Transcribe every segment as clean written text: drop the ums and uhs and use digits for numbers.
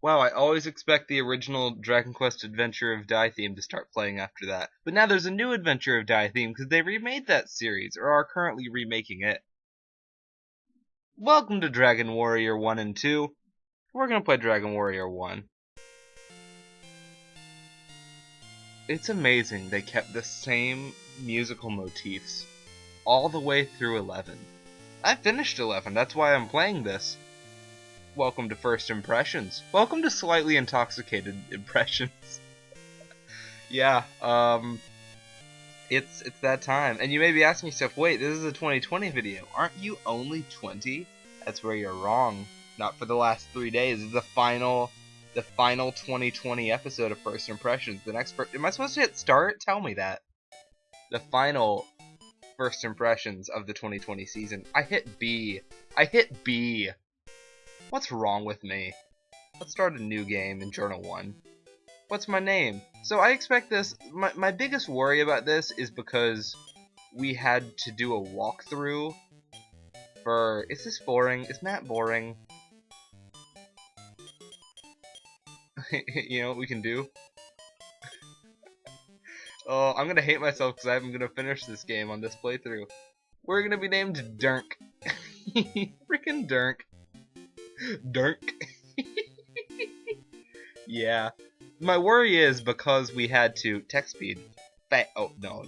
Wow, I always expect the original Dragon Quest Adventure of Dai theme to start playing after that. But now there's a new Adventure of Dai theme because they remade that series, or are currently remaking it. Welcome to Dragon Warrior 1 and 2. We're gonna play Dragon Warrior 1. It's amazing they kept the same musical motifs all the way through 11. I finished 11, that's why I'm playing this. Welcome to First Impressions. Welcome to Slightly Intoxicated Impressions. Yeah, it's that time. And you may be asking yourself, wait, this is a 2020 video. Aren't you only 20? That's where you're wrong. Not for the last 3 days. It's the final 2020 episode of First Impressions. The next am I supposed to hit start? Tell me that. The final First Impressions of the 2020 season. I hit B. What's wrong with me? Let's start a new game in Journal 1. What's my name? So I expect this. My biggest worry about this is because we had to do a walkthrough for. Is this boring? Isn't that boring? You know what we can do? Oh, I'm gonna hate myself because I'm gonna finish this game on this playthrough. We're gonna be named Dirk. Frickin' Dirk. Dirk. Yeah. My worry is because we had to text speed. Oh no.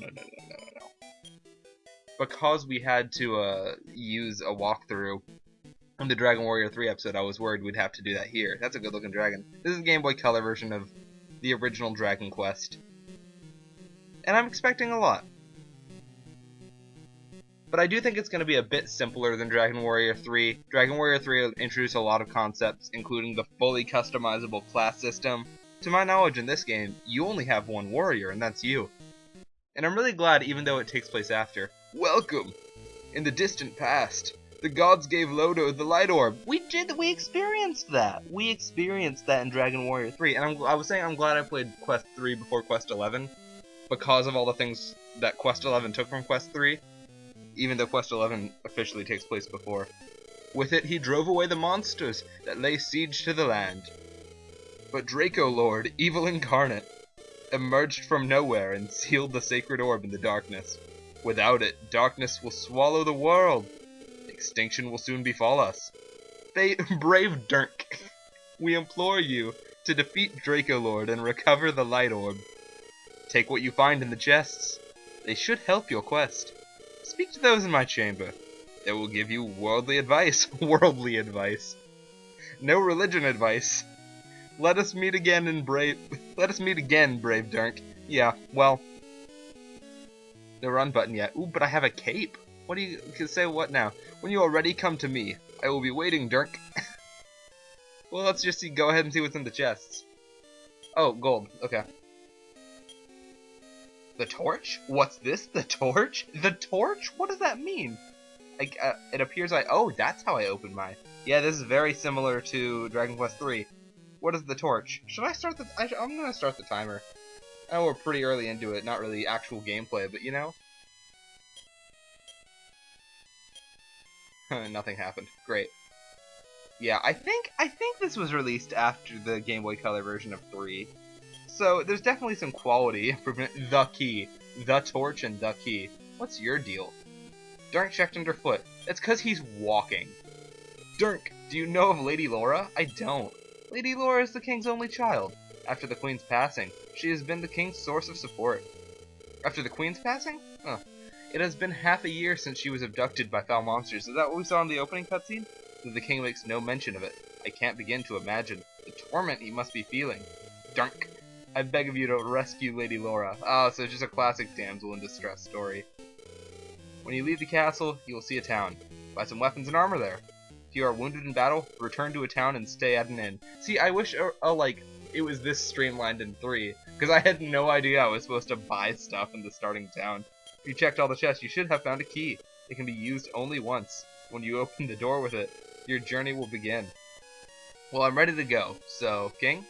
Because we had to use a walkthrough in the Dragon Warrior 3 episode, I was worried we'd have to do that here. That's a good looking dragon. This is a Game Boy Color version of the original Dragon Quest. And I'm expecting a lot. But I do think it's going to be a bit simpler than Dragon Warrior 3. Dragon Warrior 3 introduced a lot of concepts, including the fully customizable class system. To my knowledge, in this game, you only have one warrior, and that's you. And I'm really glad, even though it takes place after. Welcome! In the distant past, the gods gave Loto the light orb. We experienced that. We experienced that in Dragon Warrior 3. And I was saying I'm glad I played Quest 3 before Quest 11. Because of all the things that Quest 11 took from Quest 3. Even though Quest 11 officially takes place before. With it, he drove away the monsters that lay siege to the land. But Draco Lord, evil incarnate, emerged from nowhere and sealed the sacred orb in the darkness. Without it, darkness will swallow the world. Extinction will soon befall us. Brave Dirk, we implore you to defeat Draco Lord and recover the light orb. Take what you find in the chests. They should help your quest. Speak to those in my chamber. They will give you worldly advice. Worldly advice. No religion advice. Let us meet again, brave Dirk. Yeah, well. No run button yet. Ooh, but I have a cape. What do you say? What now? When you are ready, come to me. I will be waiting, Dirk. Well, let's just go ahead and see what's in the chests. Oh, gold. Okay. The torch? What's this? The torch? The torch? What does that mean? It appears oh, that's how I open mine. Yeah, this is very similar to Dragon Quest 3. What is the torch? Should I start I'm gonna start the timer. I know we're pretty early into it, not really actual gameplay, but you know? Nothing happened. Great. Yeah, I think this was released after the Game Boy Color version of 3. So there's definitely some quality improvement. The key. The torch and the key. What's your deal? Dirk checked underfoot. That's because he's walking. Dirk, do you know of Lady Laura? I don't. Lady Laura is the king's only child. After the queen's passing, she has been the king's source of support. After the queen's passing? Huh. It has been half a year since she was abducted by foul monsters. Is that what we saw in the opening cutscene? The king makes no mention of it. I can't begin to imagine the torment he must be feeling. Dirk, I beg of you to rescue Lady Laura. Ah, so it's just a classic damsel in distress story. When you leave the castle, you will see a town. Buy some weapons and armor there. If you are wounded in battle, return to a town and stay at an inn. See, I wish, it was this streamlined in 3, because I had no idea I was supposed to buy stuff in the starting town. If you checked all the chests, you should have found a key. It can be used only once. When you open the door with it, your journey will begin. Well, I'm ready to go, so, King?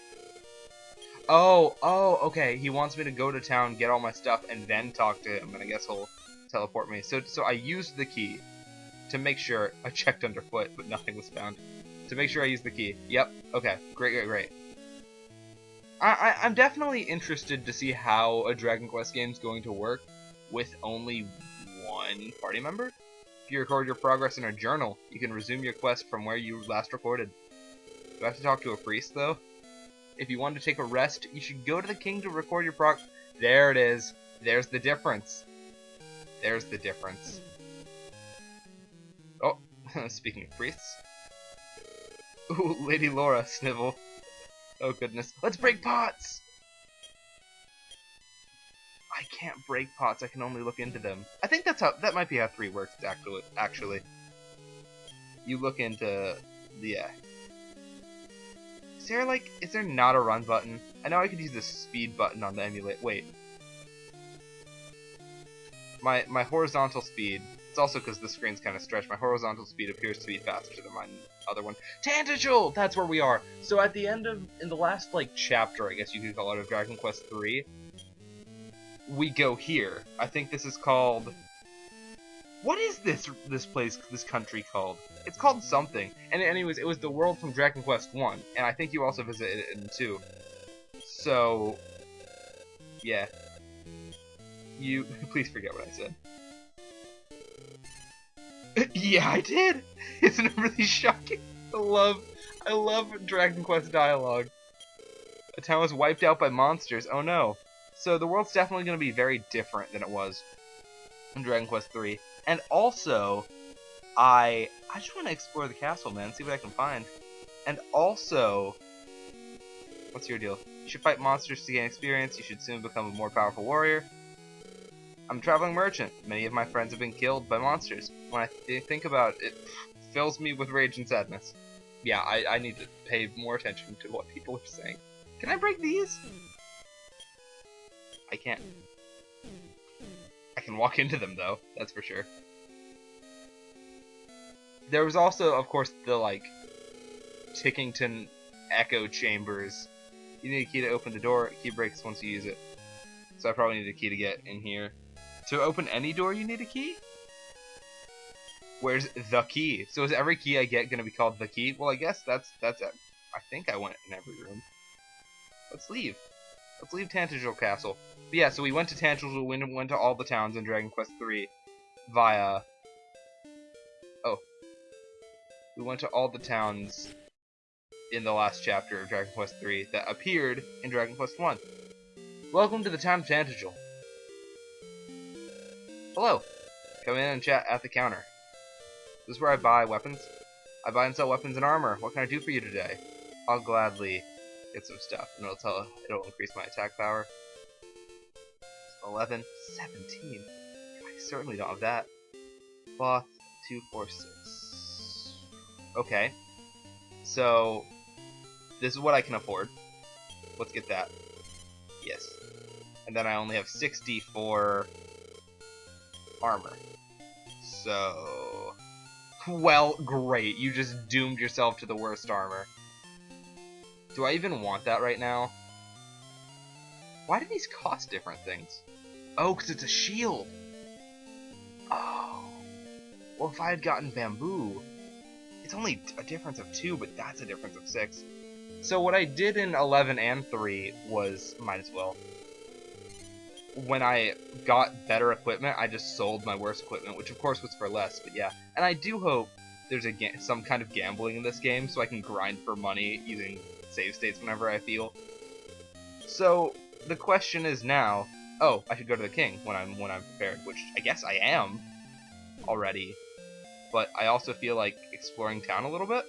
Oh, okay, he wants me to go to town, get all my stuff, and then talk to him, and I guess he'll teleport me. So I used the key to make sure. I checked underfoot, but nothing was found. to make sure I use the key. Yep. Okay. Great. I'm definitely interested to see how a Dragon Quest game is going to work with only one party member. If you record your progress in a journal, you can resume your quest from where you last recorded. Do I have to talk to a priest, though? If you want to take a rest, you should go to the king to record your There it is. There's the difference. There's the difference. Oh, speaking of priests. Ooh, Lady Laura, snivel. Oh goodness. Let's break pots! I can't break pots, I can only look into them. I think that might be how 3 works, actually. You look into yeah. Is there not a run button? I know I could use the speed button on the emulate. Wait. My horizontal speed, it's also because the screen's kind of stretched, my horizontal speed appears to be faster than my other one. Tantagel! That's where we are! So at the end in the last, chapter, I guess you could call it, of Dragon Quest 3, we go here. I think this is called... What is this place, this country called? It's called something. And anyways, it was the world from Dragon Quest 1, and I think you also visited it in 2. So... yeah. You... please forget what I said. Yeah, I did! Isn't it really shocking? I love Dragon Quest dialogue. A town was wiped out by monsters. Oh no. So the world's definitely going to be very different than it was in Dragon Quest 3. And also, I just want to explore the castle, man, see what I can find. And also, what's your deal? You should fight monsters to gain experience. You should soon become a more powerful warrior. I'm a traveling merchant. Many of my friends have been killed by monsters. When I think about it, it fills me with rage and sadness. Yeah, I need to pay more attention to what people are saying. Can I break these? I can't. I can walk into them, though. That's for sure. There was also, of course, the, Tickington echo chambers. You need a key to open the door. Key breaks once you use it. So I probably need a key to get in here. To open any door, you need a key? Where's the key? So is every key I get gonna be called the key? Well, I guess that's it. I think I went in every room. Let's leave. Let's leave Tantagel Castle. But yeah, so we went to Tantagel, we went to all the towns in Dragon Quest 3 via... oh. We went to all the towns in the last chapter of Dragon Quest 3 that appeared in Dragon Quest 1. Welcome to the town of Tantagel. Hello. Come in and chat at the counter. This is where I buy weapons. I buy and sell weapons and armor. What can I do for you today? I'll gladly get some stuff, and it'll increase my attack power. 11, 17. I certainly don't have that. Cloth, 2, 4, 6. Okay. So, this is what I can afford. Let's get that. Yes. And then I only have 60 for armor. So... well, great. You just doomed yourself to the worst armor. Do I even want that right now? Why do these cost different things? Oh, because it's a shield! Oh. Well, if I had gotten bamboo... it's only a difference of 2, but that's a difference of 6. So what I did in 11 and 3 was... might as well. When I got better equipment, I just sold my worst equipment, which of course was for less, but yeah. And I do hope there's some kind of gambling in this game, so I can grind for money using save states whenever I feel. So, the question is now, oh, I should go to the king when I'm prepared, which I guess I am already. But I also feel like exploring town a little bit.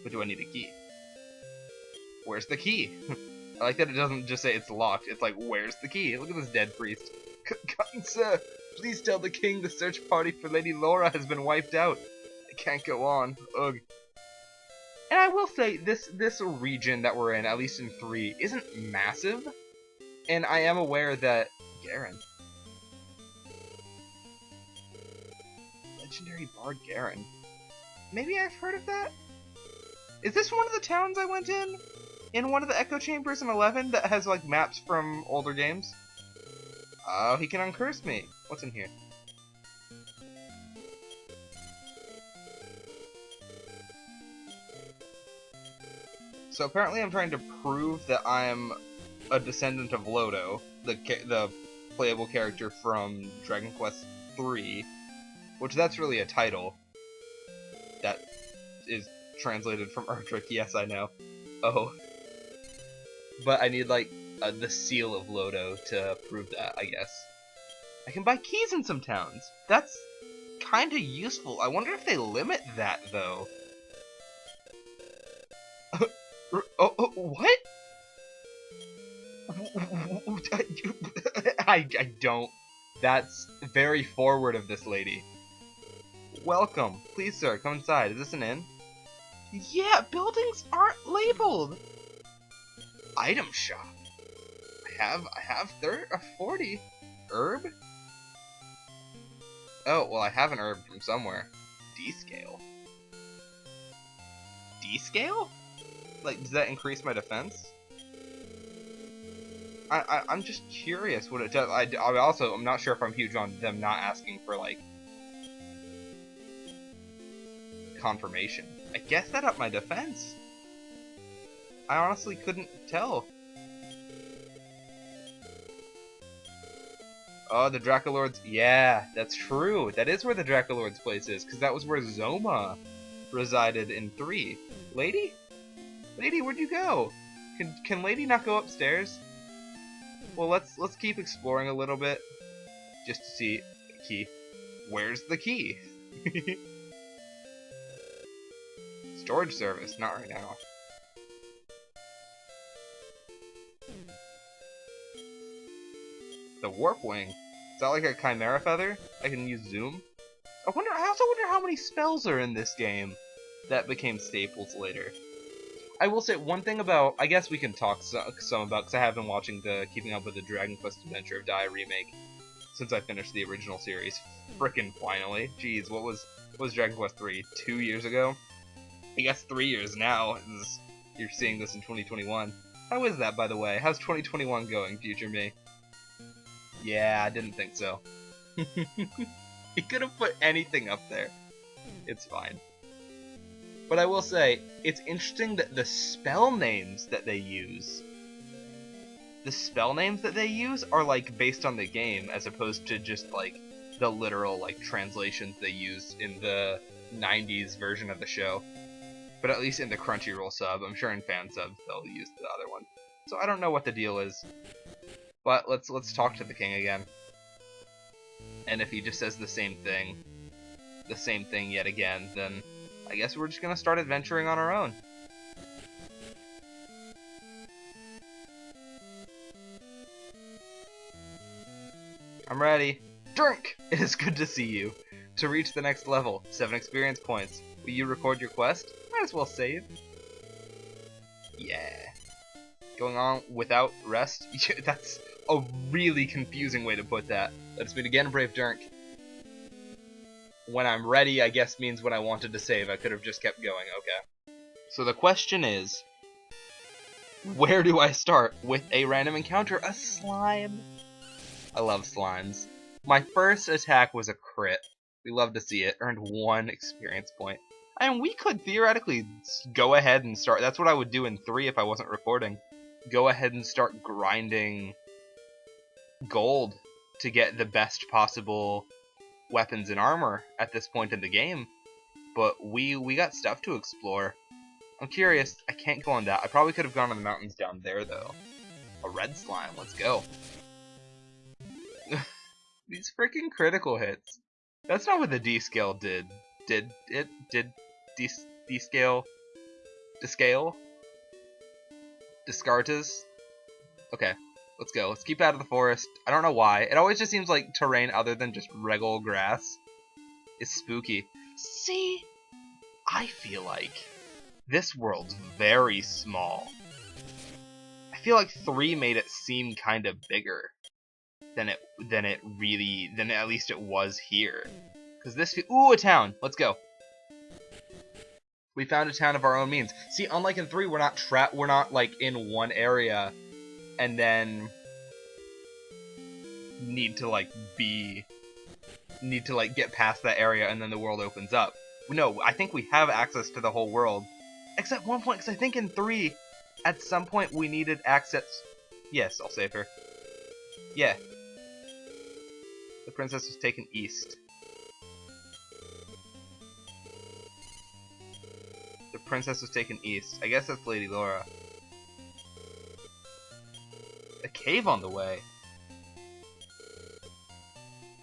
But do I need a key? Where's the key? I like that it doesn't just say it's locked. It's like, where's the key? Look at this dead priest. Kind sir, please tell the king the search party for Lady Laura has been wiped out. I can't go on. Ugh. And I will say, this region that we're in, at least in 3, isn't massive. And I am aware that... Garen. Legendary Bard Garen. Maybe I've heard of that? Is this one of the towns I went in? In one of the echo chambers in 11 that has like maps from older games? Oh, he can uncurse me. What's in here? So apparently I'm trying to prove that I'm a descendant of Loto, the playable character from Dragon Quest III, which that's really a title that is translated from Erdrick. Yes, I know. Oh, but I need like the seal of Loto to prove that, I guess. I can buy keys in some towns. That's kind of useful. I wonder if they limit that though. What? I don't. That's very forward of this lady. Welcome. Please, sir, come inside. Is this an inn? Yeah, buildings aren't labeled. Item shop. I have 40 herb. Oh, well, I have an herb from somewhere. D-scale. D-scale? Like, does that increase my defense? I'm just curious what it does. I'm not sure if I'm huge on them not asking for, like, confirmation. I guess that upped my defense. I honestly couldn't tell. Oh, the Dracolord's... Yeah, that's true. That is where the Dracolord's place is, because that was where Zoma resided in 3. Lady? Lady, where'd you go? Can Lady not go upstairs? Well, let's keep exploring a little bit, just to see key. Where's the key? Storage service, not right now. The warp wing. Is that like a chimera feather? I can use zoom. I also wonder how many spells are in this game that became staples later. I will say one thing about, I guess we can talk some about, because I have been watching the Keeping Up with the Dragon Quest Adventure of Dai remake since I finished the original series. Frickin' finally. Jeez, what was Dragon Quest 3? 2 years ago? I guess 3 years now. You're seeing this in 2021. How is that, by the way? How's 2021 going, future me? Yeah, I didn't think so. He could have put anything up there. It's fine. But I will say, it's interesting that the spell names that they use... The spell names that they use are, like, based on the game, as opposed to just, like, the literal, like, translations they used in the 90s version of the show. But at least in the Crunchyroll sub, I'm sure in fan subs they'll use the other one. So I don't know what the deal is. But let's talk to the king again. And if he just says the same thing yet again, then I guess we're just gonna start adventuring on our own. I'm ready. Drink! It is good to see you. To reach the next level, 7 experience points. Will you record your quest? Might as well save. Yeah. Going on without rest? That's a really confusing way to put that. Let's meet again, Brave Dirk. When I'm ready, I guess means when I wanted to save. I could have just kept going. Okay. So the question is, where do I start? With a random encounter, a slime. I love slimes. My first attack was a crit. We love to see it. Earned 1 experience point. And we could theoretically go ahead and start. That's what I would do in 3 if I wasn't recording. Go ahead and start grinding gold to get the best possible weapons and armor at this point in the game. But we got stuff to explore. I'm curious. I can't go on that. I probably could have gone on the mountains down there, though. A red slime. Let's go. These freaking critical hits. That's not what the D-scale did. Did D-scale? Descale? Descartes? Okay, let's go. Let's keep out of the forest. I don't know why. It always just seems like terrain other than just regular grass is spooky. See? I feel like this world's very small. I feel like 3 made it seem kind of bigger than at least it was here. Cause this, ooh, a town. Let's go. We found a town of our own means. See, unlike in 3, we're not trapped. We're not like in one area, and then need to get past that area, and then the world opens up. No, I think we have access to the whole world, except one point. Because I think in 3 at some point we needed access. Yes, I'll save her. Yeah. The princess was taken east. The princess was taken east. I guess that's Lady Laura. A cave on the way.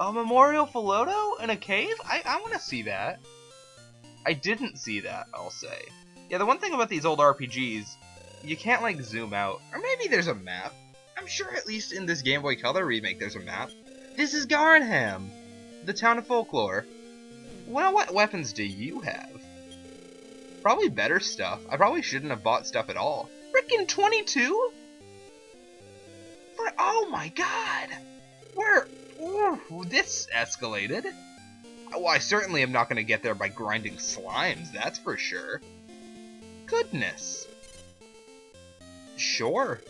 A memorial for Loto in a cave? I want to see that. I didn't see that, I'll say. Yeah, the one thing about these old RPGs, you can't, like, zoom out. Or maybe there's a map. I'm sure at least in this Game Boy Color remake there's a map. This is Garnham, the town of folklore. Well, what weapons do you have? Probably better stuff. I probably shouldn't have bought stuff at all. Frickin' 22? Oh my god! Ooh, this escalated. Well, I certainly am not going to get there by grinding slimes, that's for sure. Goodness. Sure.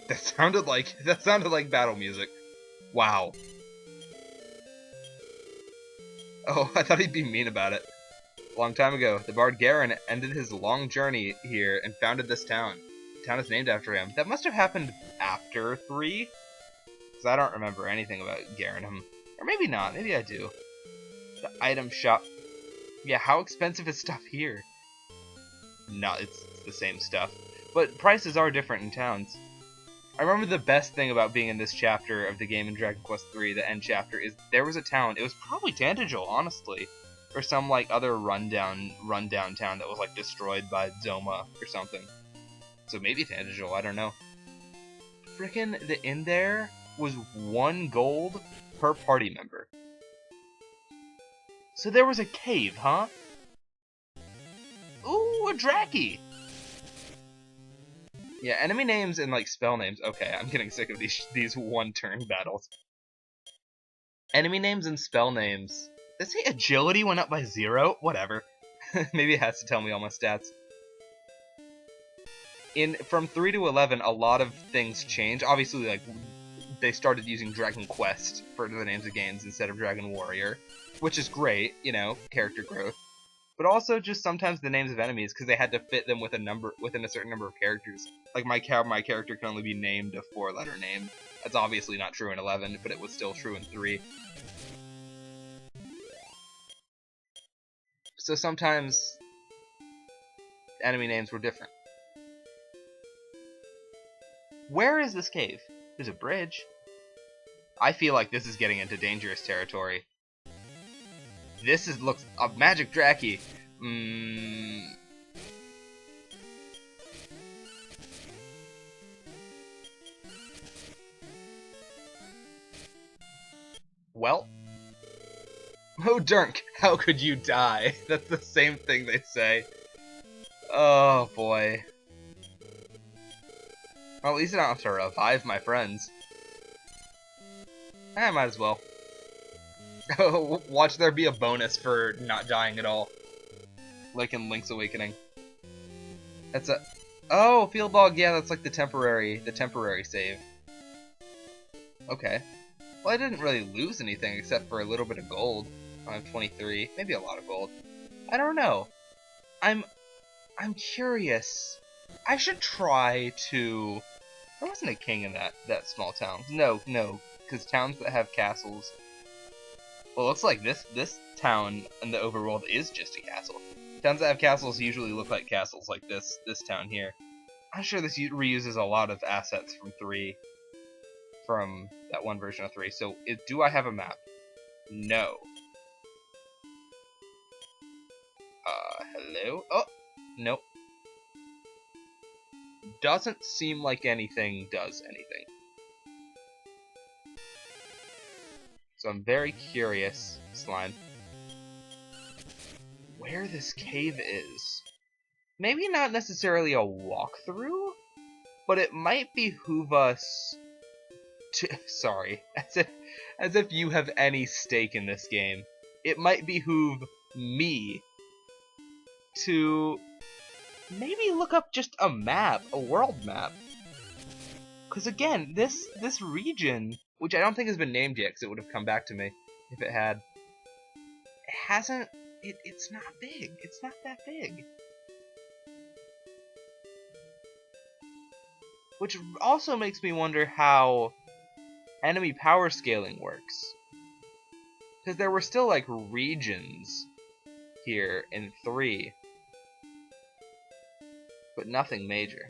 That sounded like battle music. Wow. Oh, I thought he'd be mean about it. A long time ago, the bard Garen ended his long journey here and founded this town. The town is named after him. That must have happened after 3? Because I don't remember anything about Garenham. Or maybe not, maybe I do. The item shop. Yeah, how expensive is stuff here? No, it's the same stuff. But prices are different in towns. I remember the best thing about being in this chapter of the game in Dragon Quest III, the end chapter, is there was a town, it was probably Tantagel, honestly, or some like other rundown town that was like destroyed by Zoma or something. So maybe Tantagel, I don't know. Frickin' the inn there was 1 gold per party member. So there was a cave, huh? Ooh, a Draki! Yeah, enemy names and like spell names. Okay, I'm getting sick of these one-turn battles. Enemy names and spell names. Does it say agility went up by 0? Whatever. Maybe it has to tell me all my stats. From 3 to 11, a lot of things changed. Obviously, like they started using Dragon Quest for the names of games instead of Dragon Warrior, which is great, you know, character growth. But also just sometimes the names of enemies because they had to fit them with within a certain number of characters. Like my character can only be named a 4-letter name. That's obviously not true in 11, but it was still true in 3. So sometimes enemy names were different. Where is this cave? There's a bridge. I feel like this is getting into dangerous territory. This looks a magic Draki. Well. Oh, Durnk, how could you die? That's the same thing they say. Oh, boy. Well, at least I don't have to revive my friends. I might as well. Watch there be a bonus for not dying at all. Like in Link's Awakening. That's a... Oh, Field Log, yeah, that's like the temporary save. Okay. Well, I didn't really lose anything except for a little bit of gold. I have 23, maybe a lot of gold. I don't know. I'm curious. I should try to... There wasn't a king in that small town. No, because towns that have castles... Well, it looks like this town in the overworld is just a castle. Towns that have castles usually look like castles like this town here. I'm sure this reuses a lot of assets from 3, from that one version of 3. So, do I have a map? No. Hello? Oh, nope. Doesn't seem like anything does anything. So I'm very curious, Slime, where this cave is. Maybe not necessarily a walkthrough, but it might behoove us to... Sorry, as if you have any stake in this game. It might behoove me to maybe look up just a map, a world map. Because again, this region, which I don't think has been named yet, because it would have come back to me if it had. It hasn't. It's not big. It's not that big. Which also makes me wonder how enemy power scaling works. Because there were still, like, regions here in 3. But nothing major.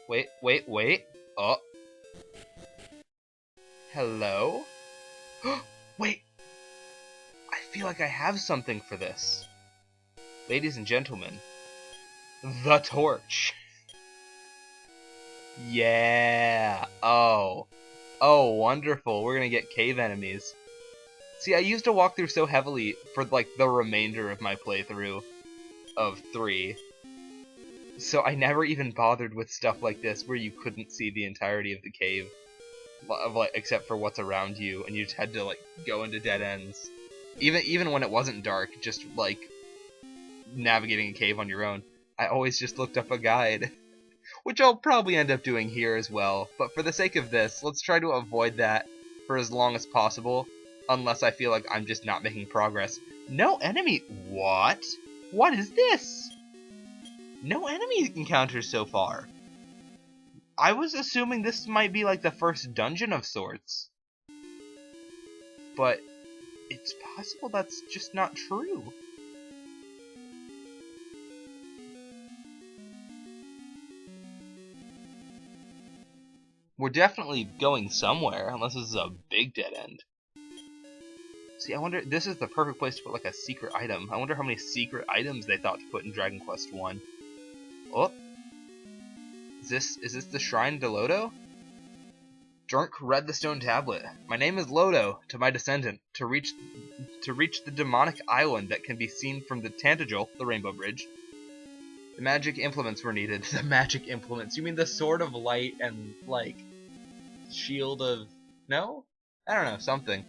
Wait. Oh. Hello? Wait! I feel like I have something for this. Ladies and gentlemen, the torch. Yeah. Oh, wonderful. We're gonna get cave enemies. See, I used to walk through so heavily for, like, the remainder of my playthrough of 3. So I never even bothered with stuff like this where you couldn't see the entirety of the cave, except for what's around you, and you just had to, like, go into dead ends. Even when it wasn't dark, just, like, navigating a cave on your own, I always just looked up a guide. Which I'll probably end up doing here as well, but for the sake of this, let's try to avoid that for as long as possible, unless I feel like I'm just not making progress. No enemy... What? What is this? No enemy encounters so far. I was assuming this might be like the first dungeon of sorts. But it's possible that's just not true. We're definitely going somewhere, unless this is a big dead end. See, I wonder, this is the perfect place to put, like, a secret item. I wonder how many secret items they thought to put in Dragon Quest 1. Oh! Is this the shrine to Loto? Drunk read the stone tablet. My name is Loto, to my descendant, to reach the demonic island that can be seen from the Tantagel, the Rainbow Bridge. The magic implements were needed. The magic implements? You mean the Sword of Light and, like, Shield of... No? I don't know, something.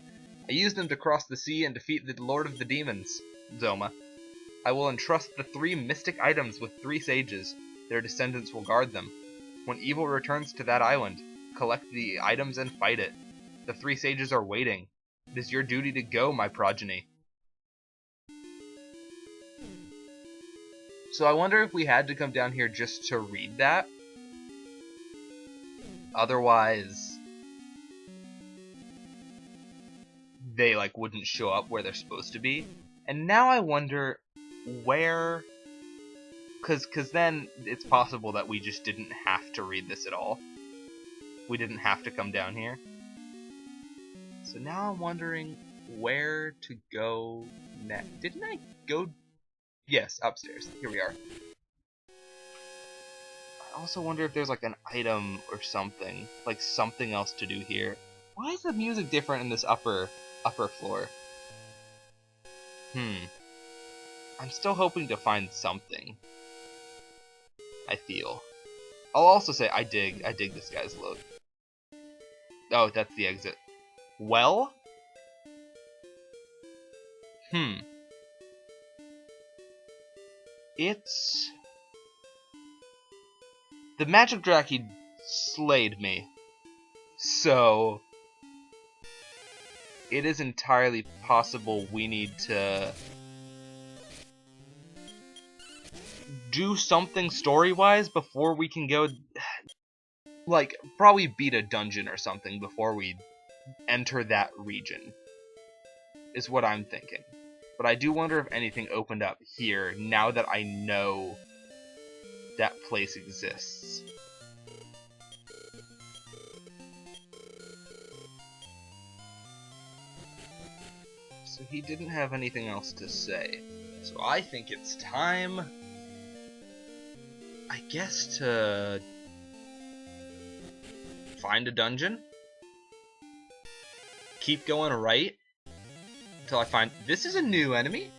I used them to cross the sea and defeat the Lord of the Demons, Zoma. I will entrust the 3 mystic items with 3 sages. Their descendants will guard them. When evil returns to that island, collect the items and fight it. The 3 sages are waiting. It is your duty to go, my progeny. So I wonder if we had to come down here just to read that. Otherwise, they, like, wouldn't show up where they're supposed to be. And now I wonder where... Cause then it's possible that we just didn't have to read this at all. We didn't have to come down here. So now I'm wondering where to go next. Didn't I go... Yes, upstairs. Here we are. I also wonder if there's, like, an item or something. Like, something else to do here. Why is the music different in this upper floor? I'm still hoping to find something. I feel. I'll also say I dig this guy's look. Oh, that's the exit. Well? It's... The magic dracky slayed me. So... It is entirely possible we need to... do something story-wise before we can go... Like, probably beat a dungeon or something before we enter that region. Is what I'm thinking. But I do wonder if anything opened up here now that I know that place exists. So he didn't have anything else to say. So I think it's time, I guess, to find a dungeon. Keep going right until I find... This is a new enemy?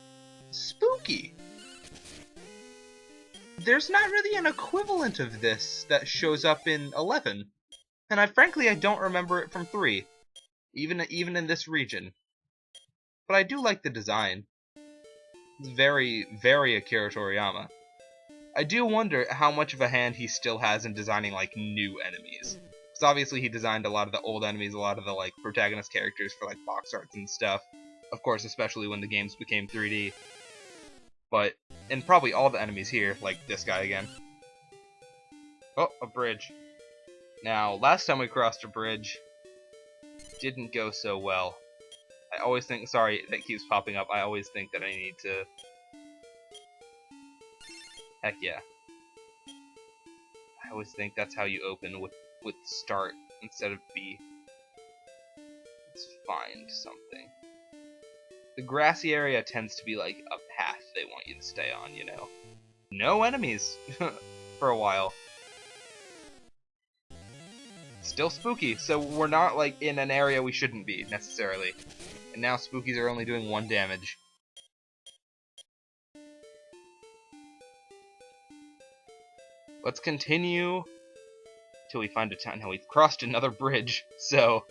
Spooky! There's not really an equivalent of this that shows up in 11. And frankly, I don't remember it from 3. Even in this region. But I do like the design. It's very, very Akira Toriyama. I do wonder how much of a hand he still has in designing, like, new enemies. Because obviously he designed a lot of the old enemies, a lot of the, like, protagonist characters for, like, box arts and stuff. Of course, especially when the games became 3D. But and probably all the enemies here, like this guy again. Oh, a bridge. Now, last time we crossed a bridge, didn't go so well. I always think, sorry, that keeps popping up, I always think that I need to... Heck yeah. I always think that's how you open, with start instead of B. Let's find something. The grassy area tends to be like a path they want you to stay on, you know. No enemies for a while. Still spooky, so we're not like in an area we shouldn't be necessarily. And now spookies are only doing 1 damage. Let's continue till we find a town. Now we've crossed another bridge, so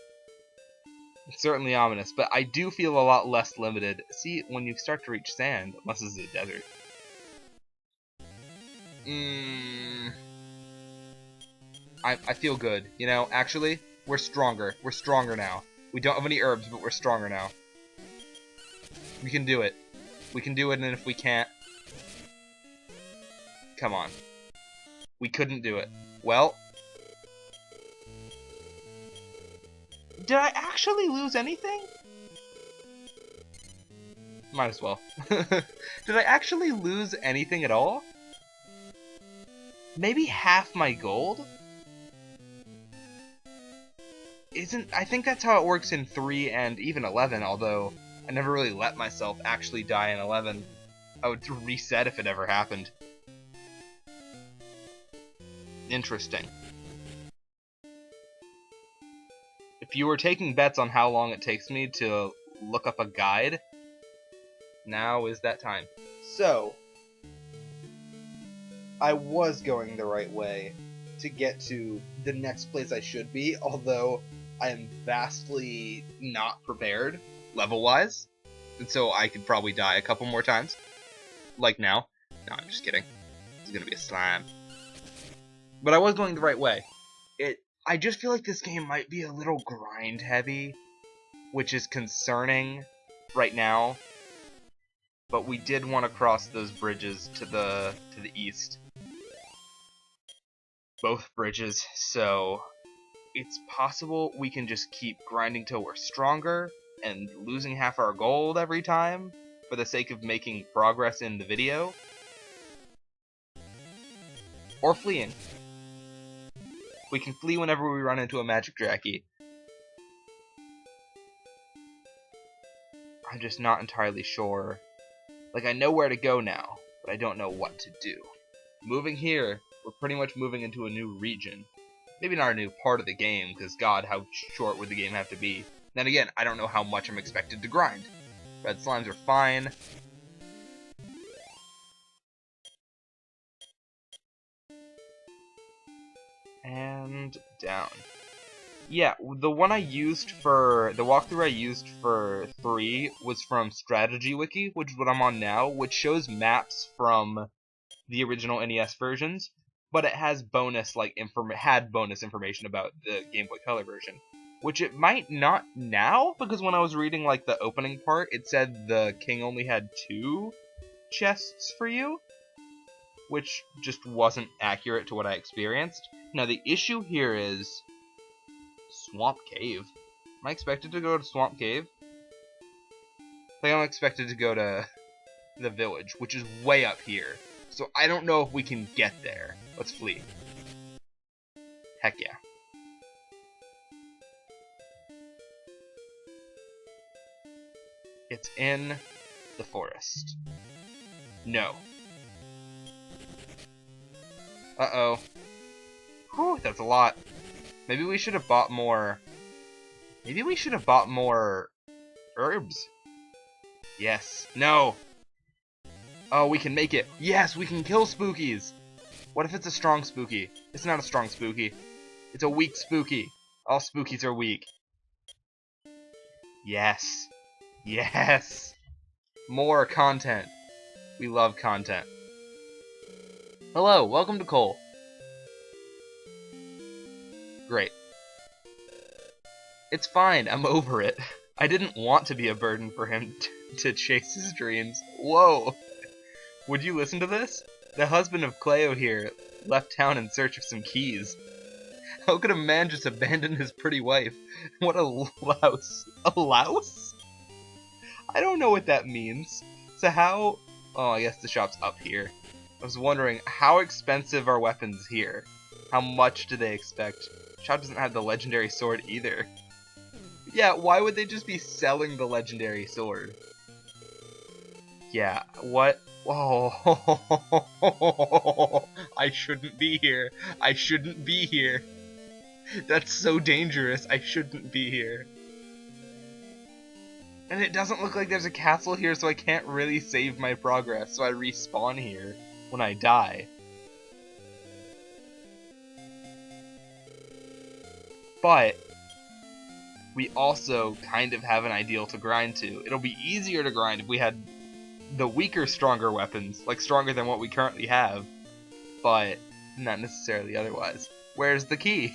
it's certainly ominous, but I do feel a lot less limited. See, when you start to reach sand, unless this is a desert. I feel good, you know, actually, we're stronger. We're stronger now. We don't have any herbs, but we're stronger now. We can do it. We can do it, and if we can't... Come on. We couldn't do it. Well... Did I actually lose anything? Might as well. Did I actually lose anything at all? Maybe half my gold? I think that's how it works in 3 and even 11, although I never really let myself actually die in 11. I would reset if it ever happened. Interesting. If you were taking bets on how long it takes me to look up a guide, now is that time. So, I was going the right way to get to the next place I should be, although I am vastly not prepared, level-wise, and so I could probably die a couple more times. Like now. No, I'm just kidding. It's gonna be a slime. But I was going the right way. I just feel like this game might be a little grind-heavy, which is concerning right now. But we did want to cross those bridges to the east. Both bridges, so it's possible we can just keep grinding till we're stronger and losing half our gold every time for the sake of making progress in the video. Or fleeing. We can flee whenever we run into a magic Jackie. I'm just not entirely sure. Like, I know where to go now, but I don't know what to do. Moving here, we're pretty much moving into a new region. Maybe not a new part of the game, because god, how short would the game have to be? Then again, I don't know how much I'm expected to grind. Red slimes are fine. And down. Yeah, the one I used for... the walkthrough I used for 3 was from Strategy Wiki, which is what I'm on now, which shows maps from the original NES versions, but it has bonus, like, had bonus information about the Game Boy Color version. Which it might not now, because when I was reading, like, the opening part, it said the king only had 2 chests for you, which just wasn't accurate to what I experienced. Now, the issue here is... Swamp Cave? Am I expected to go to Swamp Cave? I think I'm expected to go to the village, which is way up here. So I don't know if we can get there. Let's flee. Heck yeah. It's in the forest. No. Uh-oh. Whew, that's a lot. Maybe we should have bought more... Maybe we should have bought more herbs. Yes. No. Oh, we can make it. Yes, we can kill spookies. What if it's a strong spooky? It's not a strong spooky. It's a weak spooky. All spookies are weak. Yes. Yes. More content. We love content. Hello, welcome to Cole. Great. It's fine, I'm over it. I didn't want to be a burden for him to chase his dreams. Whoa. Would you listen to this? The husband of Cleo here left town in search of some keys. How could a man just abandon his pretty wife? What a louse. A louse? I don't know what that means. So how... Oh, I guess the shop's up here. I was wondering, how expensive are weapons here? How much do they expect? The shop doesn't have the legendary sword either. Yeah, why would they just be selling the legendary sword? Yeah, what? Oh, I shouldn't be here. I shouldn't be here. That's so dangerous. I shouldn't be here. And it doesn't look like there's a castle here, so I can't really save my progress, so I respawn here when I die. But we also kind of have an ideal to grind to. It'll be easier to grind if we had the weaker, stronger weapons, like stronger than what we currently have, but not necessarily otherwise. Where's the key?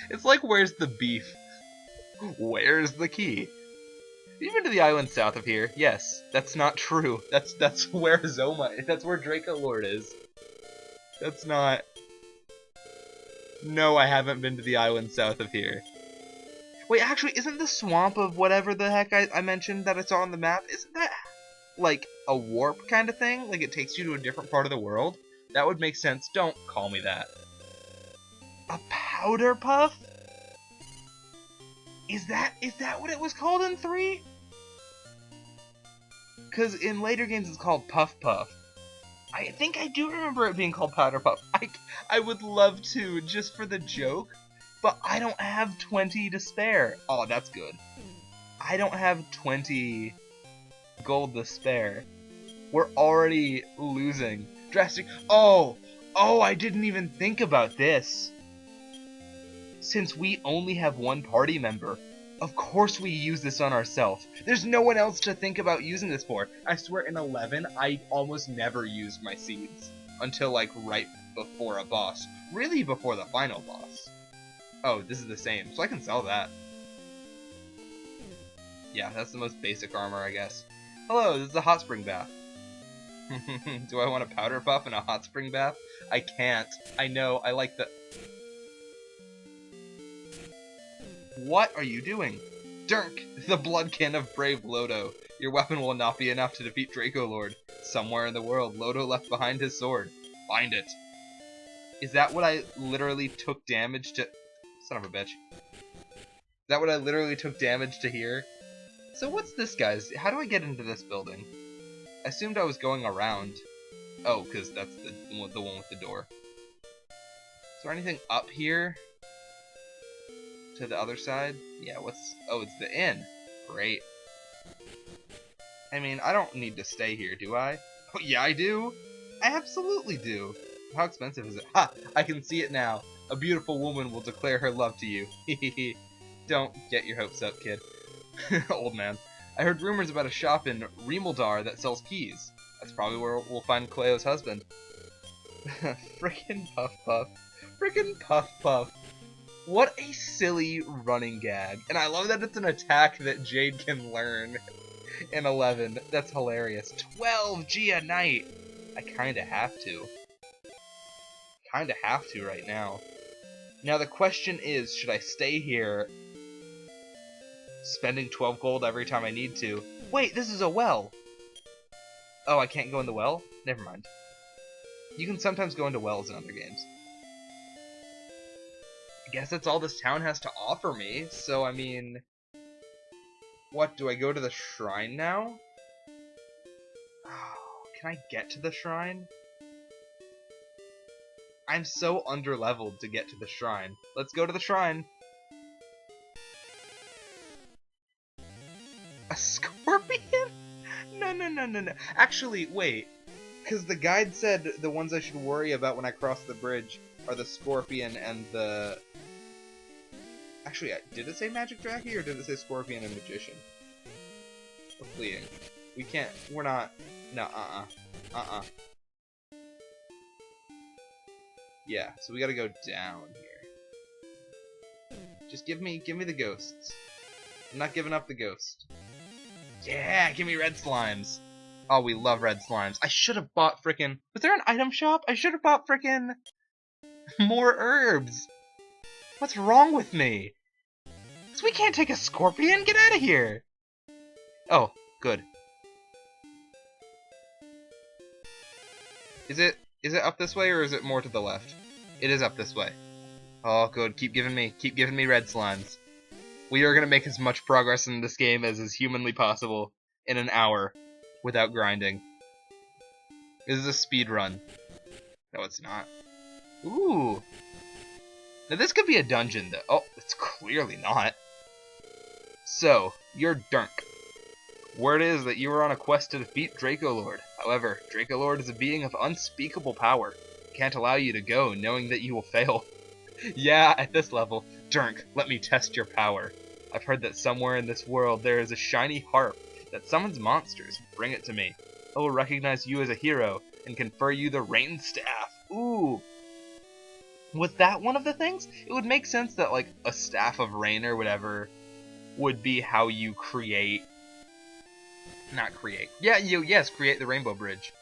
It's like, where's the beef? Where's the key? Even to the island south of here, yes, that's not true. That's where Zoma is. That's where Draco Lord is. That's not... No, I haven't been to the island south of here. Wait, actually, isn't the swamp of whatever the heck I mentioned that I saw on the map, isn't that like a warp kind of thing? Like it takes you to a different part of the world? That would make sense. Don't call me that. A powder puff? Is that what it was called in 3? Because in later games it's called Puff Puff. I think I do remember it being called Powder Puff. I would love to, just for the joke, but I don't have 20 to spare. Oh, that's good. I don't have 20 gold to spare. We're already losing. Drastic. Oh, I didn't even think about this. Since we only have one party member, of course we use this on ourselves. There's no one else to think about using this for. I swear in 11, I almost never used my seeds. Until like right before a boss. Really before the final boss. Oh, this is the same, so I can sell that. Yeah, that's the most basic armor, I guess. Hello, this is a hot spring bath. Do I want a powder puff and a hot spring bath? I can't. I know, I like the... What are you doing? Dirk, the bloodkin of brave Loto. Your weapon will not be enough to defeat Draco Lord. Somewhere in the world, Loto left behind his sword. Find it. Is that what I literally took damage to... Son of a bitch. Is that what I literally took damage to hear? So what's this guy's... How do I get into this building? I assumed I was going around. Oh, because that's the one with the door. Is there anything up here? To the other side? Yeah, what's... Oh, it's the inn. Great. I mean, I don't need to stay here, do I? Oh, yeah, I do. I absolutely do. How expensive is it? Ha! I can see it now. A beautiful woman will declare her love to you. Don't get your hopes up, kid. Old man. I heard rumors about a shop in Rimeldar that sells keys. That's probably where we'll find Cleo's husband. Frickin' Puff Puff. Frickin' Puff Puff. What a silly running gag. And I love that it's an attack that Jade can learn in 11. That's hilarious. 12 G a night. I kinda have to. Kinda have to right now. Now the question is, should I stay here spending 12 gold every time I need to? Wait, this is a well. Oh, I can't go in the well? Never mind. You can sometimes go into wells in other games. I guess that's all this town has to offer me, so I mean... What, do I go to the shrine now? Oh, can I get to the shrine? I'm so underleveled to get to the shrine. Let's go to the shrine. A scorpion? No. Actually, wait. Because the guide said the ones I should worry about when I cross the bridge are the scorpion and the... Actually, did it say magic dracky or did it say scorpion and magician? We're fleeing. We can't... We're not... No, Yeah, so we gotta go down here. Just give me the ghosts. I'm not giving up the ghost. Yeah, give me red slimes. Oh, we love red slimes. I should have bought frickin'... Was there an item shop? I should have bought frickin' more herbs. What's wrong with me? Because we can't take a scorpion? Get out of here! Oh, good. Is it up this way or is it more to the left? It is up this way. Oh, good. Keep giving me red slimes. We are gonna make as much progress in this game as is humanly possible in an hour without grinding. This is a speed run. No, it's not. Ooh. Now this could be a dungeon though. Oh, it's clearly not. So, you're Erdrick. Word is that you are on a quest to defeat Dracolord. However, Dracolord is a being of unspeakable power. Can't allow you to go, knowing that you will fail. Yeah, at this level, Erdrick, let me test your power. I've heard that somewhere in this world there is a shiny harp that summons monsters. Bring it to me. I will recognize you as a hero and confer you the Rain Staff. Ooh. Was that one of the things? It would make sense that like a Staff of Rain or whatever would be how you create... create the Rainbow Bridge.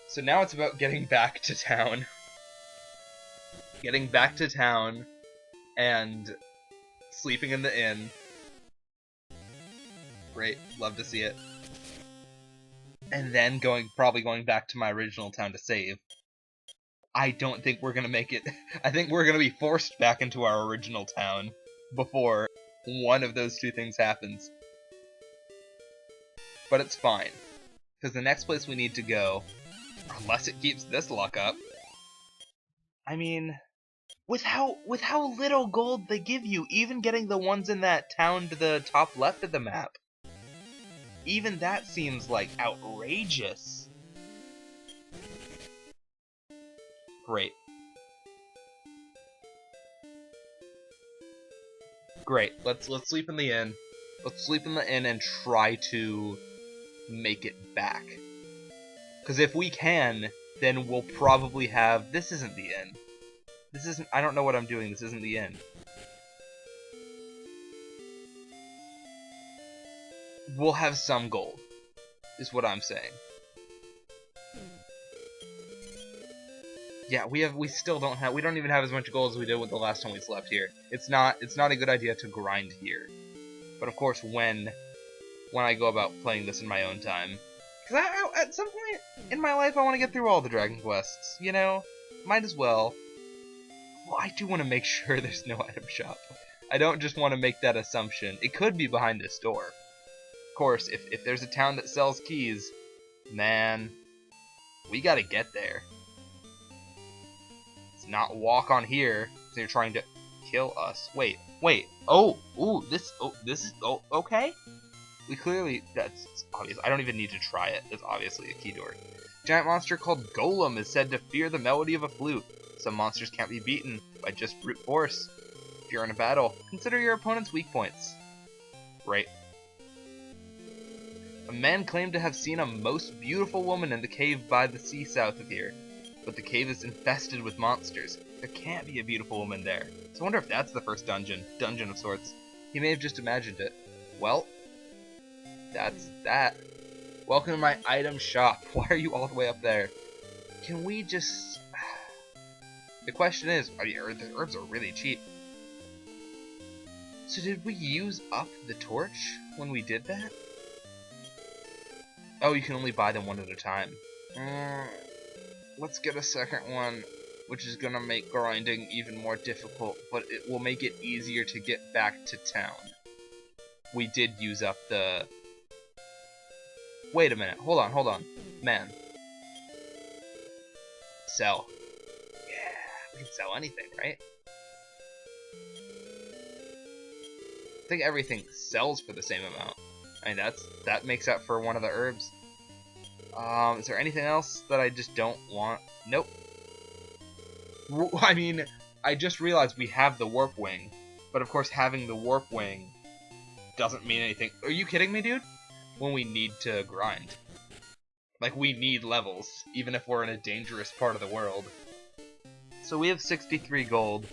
So now it's about getting back to town. Getting back to town and sleeping in the inn. Great, love to see it. And then probably going back to my original town to save. I don't think we're gonna make it. I think we're gonna be forced back into our original town before one of those two things happens. But it's fine, because the next place we need to go, unless it keeps this luck up. I mean, with how little gold they give you, even getting the ones in that town to the top left of the map, even that seems like outrageous. Great. Great. Let's sleep in the inn. Let's sleep in the inn and try to make it back. Because if we can, then we'll probably have... This isn't the inn. This isn't... I don't know what I'm doing. This isn't the inn. We'll have some gold, is what I'm saying. Yeah, we still don't have... We don't even have as much gold as we did with the last time we slept here. It's not a good idea to grind here. But of course, when I go about playing this in my own time. Because at some point in my life, I want to get through all the Dragon Quests, you know? Might as well. Well, I do want to make sure there's no item shop. I don't just want to make that assumption. It could be behind this door. Of course, if there's a town that sells keys, man, we gotta get there. It's not walk on here, so you're trying to kill us. Wait. This is okay? We clearly, that's obvious. I don't even need to try it. It's obviously a key door. Giant monster called Golem is said to fear the melody of a flute. Some monsters can't be beaten by just brute force. If you're in a battle, consider your opponent's weak points. Right. A man claimed to have seen a most beautiful woman in the cave by the sea south of here. But the cave is infested with monsters. There can't be a beautiful woman there. So I wonder if that's the first dungeon of sorts. He may have just imagined it. Well, that's that. Welcome to my item shop. Why are you all the way up there? Can we just... The question is, the herbs are really cheap. So did we use up the torch when we did that? Oh, you can only buy them one at a time. Let's get a second one, which is gonna make grinding even more difficult, but it will make it easier to get back to town. We did use up the... Wait a minute, hold on. Man. Sell. Yeah, we can sell anything, right? I think everything sells for the same amount. I mean, that makes up for one of the herbs. Is there anything else that I just don't want? Nope. I mean, I just realized we have the warp wing, but of course having the warp wing doesn't mean anything. Are you kidding me, dude? When we need to grind. Like, we need levels, even if we're in a dangerous part of the world. So we have 63 gold,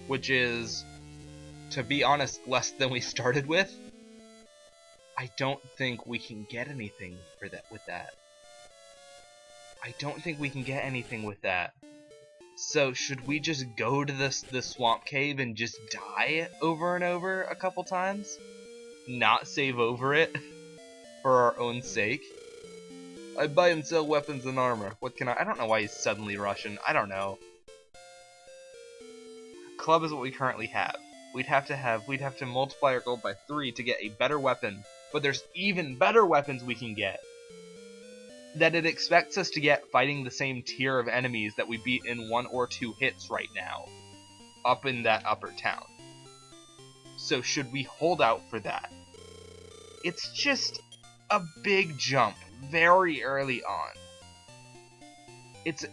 which is, to be honest, less than we started with. I don't think we can get anything with that. I don't think we can get anything with that. So should we just go to the swamp cave and just die over and over a couple times? Not save over it for our own sake? I buy and sell weapons and armor. What can I don't know why he's suddenly Russian. I don't know. Club is what we currently have. We'd have to multiply our gold by 3 to get a better weapon. But there's even better weapons we can get that it expects us to get fighting the same tier of enemies that we beat in 1 or 2 hits right now, up in that upper town. So should we hold out for that? It's just a big jump very early on. It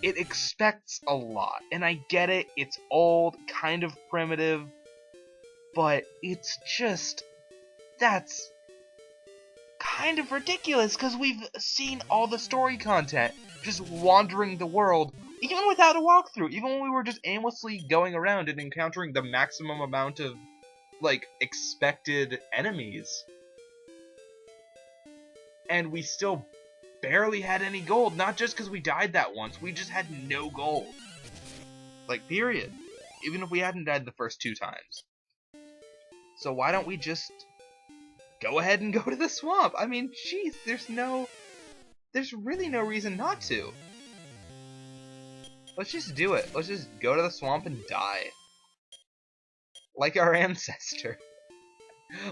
expects a lot, and I get it, it's old, kind of primitive, but it's just, that's kind of ridiculous, because we've seen all the story content just wandering the world, even without a walkthrough, even when we were just aimlessly going around and encountering the maximum amount of, like, expected enemies. And we still barely had any gold, not just because we died that once, we just had no gold. Like, period. Even if we hadn't died the first 2 times. So why don't we just go ahead and go to the swamp? I mean, jeez, there's really no reason not to. Let's just do it. Let's just go to the swamp and die. Like our ancestor.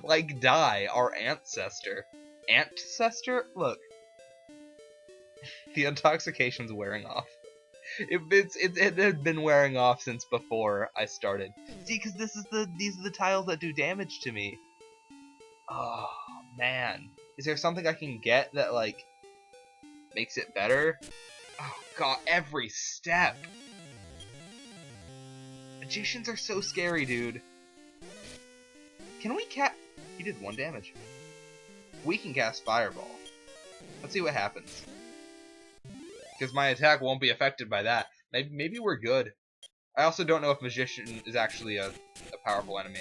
Like die, our ancestor. Ancestor? Look. The intoxication's wearing off. It had been wearing off since before I started. See, because these are the tiles that do damage to me. Oh, man. Is there something I can get that, like, makes it better? Oh, God, every step. Magicians are so scary, dude. Can we He did 1 damage. We can cast Fireball. Let's see what happens. Because my attack won't be affected by that. Maybe we're good. I also don't know if Magician is actually a powerful enemy.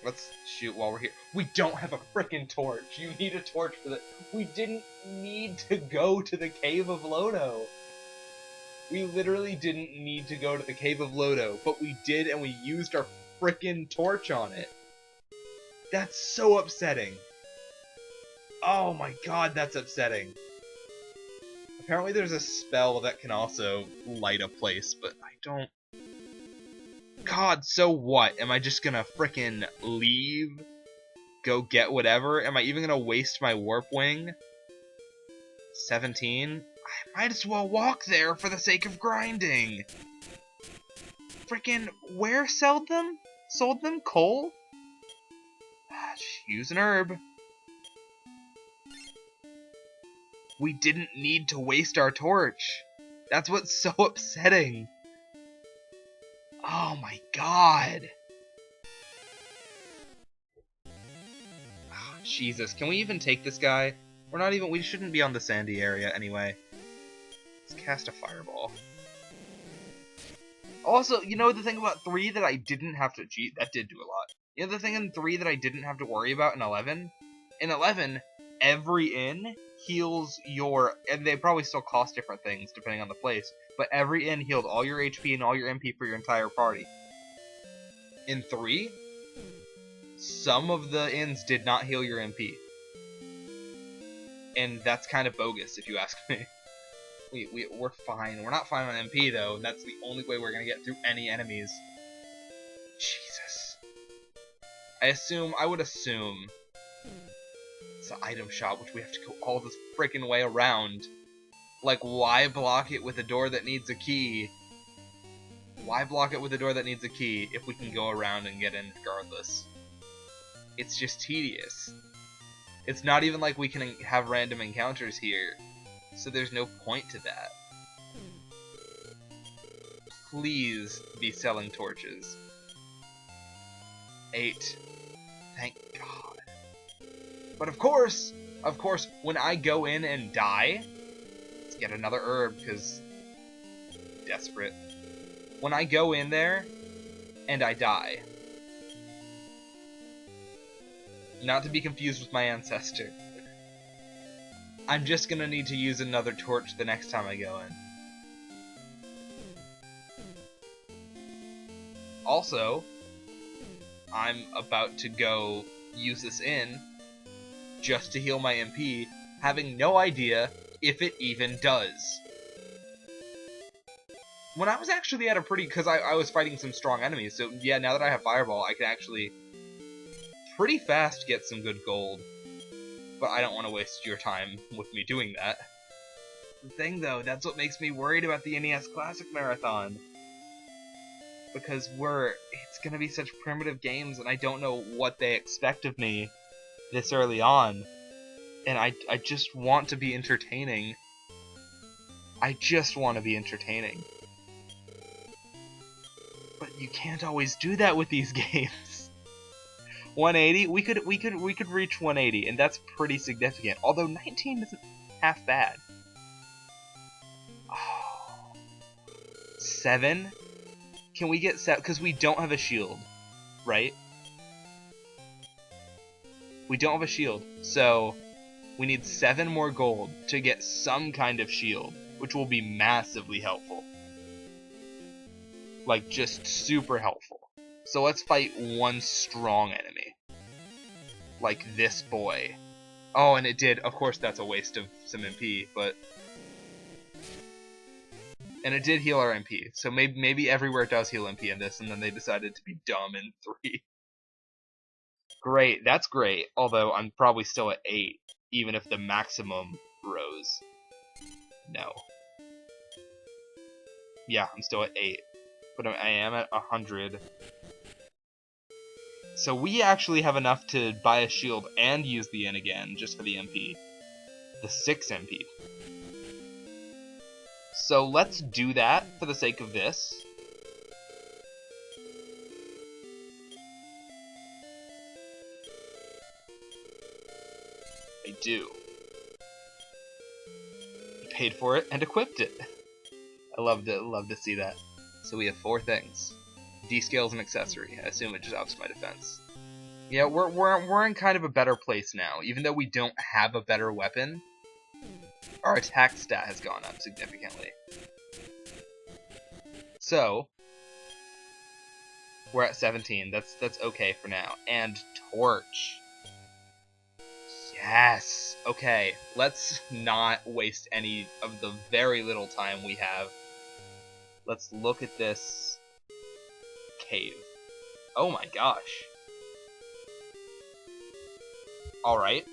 Let's shoot while we're here. We don't have a frickin' torch. You need a torch for that. We didn't need to go to the Cave of Loto. We literally didn't need to go to the Cave of Loto, but we did, and we used our frickin' torch on it. That's so upsetting. Oh my god, that's upsetting. Apparently there's a spell that can also light a place, but I don't... God, so what? Am I just gonna frickin' leave? Go get whatever? Am I even gonna waste my warp wing? 17? I might as well walk there for the sake of grinding. Frickin' where sold them? Sold them? Coal? Use an herb. We didn't need to waste our torch. That's what's so upsetting. Oh my god. Oh, Jesus, can we even take this guy? We shouldn't be on the sandy area anyway. Let's cast a fireball. Also, you know the thing about 3 that I didn't have to... Gee, that did do a lot. You know the thing in 3 that I didn't have to worry about in 11? In 11, every inn heals your... And they probably still cost different things depending on the place. But every inn healed all your HP and all your MP for your entire party. In 3, some of the inns did not heal your MP. And that's kind of bogus, if you ask me. We're fine. We're not fine on MP, though, and that's the only way we're going to get through any enemies. Jesus. I would assume it's an item shop, which we have to go all this freaking way around. Like, why block it with a door that needs a key? Why block it with a door that needs a key if we can go around and get in regardless? It's just tedious. It's not even like we can have random encounters here, so there's no point to that. Please be selling torches. 8. Thank God. But of course, when I go in and die, let's get another herb, because desperate. When I go in there and I die, Not to be confused with my ancestor. I'm just gonna need to use another torch the next time I go in. Also, I'm about to go use this inn just to heal my MP, having no idea if it even does. When I was actually at a pretty... because I was fighting some strong enemies, so yeah, now that I have Fireball, I can actually pretty fast get some good gold. But I don't want to waste your time with me doing that. The thing, though, that's what makes me worried about the NES Classic Marathon. Because it's gonna be such primitive games, and I don't know what they expect of me this early on. And I just want to be entertaining. I just want to be entertaining. But you can't always do that with these games. 180, we could reach 180, and that's pretty significant. Although 19 isn't half bad. Oh. 7? Can we get 7? Because we don't have a shield, right? We don't have a shield, so we need 7 more gold to get some kind of shield, which will be massively helpful. Like, just super helpful. So let's fight one strong enemy. Like this boy. Oh, and it did. Of course, that's a waste of some MP, but... And it did heal our MP, so maybe everywhere it does heal MP in this, and then they decided to be dumb in 3. Great, that's great, although I'm probably still at 8, even if the maximum rose. No. Yeah, I'm still at 8. But I am at 100. So we actually have enough to buy a shield and use the inn again, just for the MP. The 6 MP. So let's do that for the sake of this. I do. I paid for it and equipped it. I love to see that. So we have 4 things. D-scale is an accessory. I assume it just ups my defense. Yeah, we're in kind of a better place now. Even though we don't have a better weapon, our attack stat has gone up significantly. So we're at 17. That's okay for now. And torch. Yes. Okay, let's not waste any of the very little time we have. Let's look at this cave. Oh my gosh. Alright.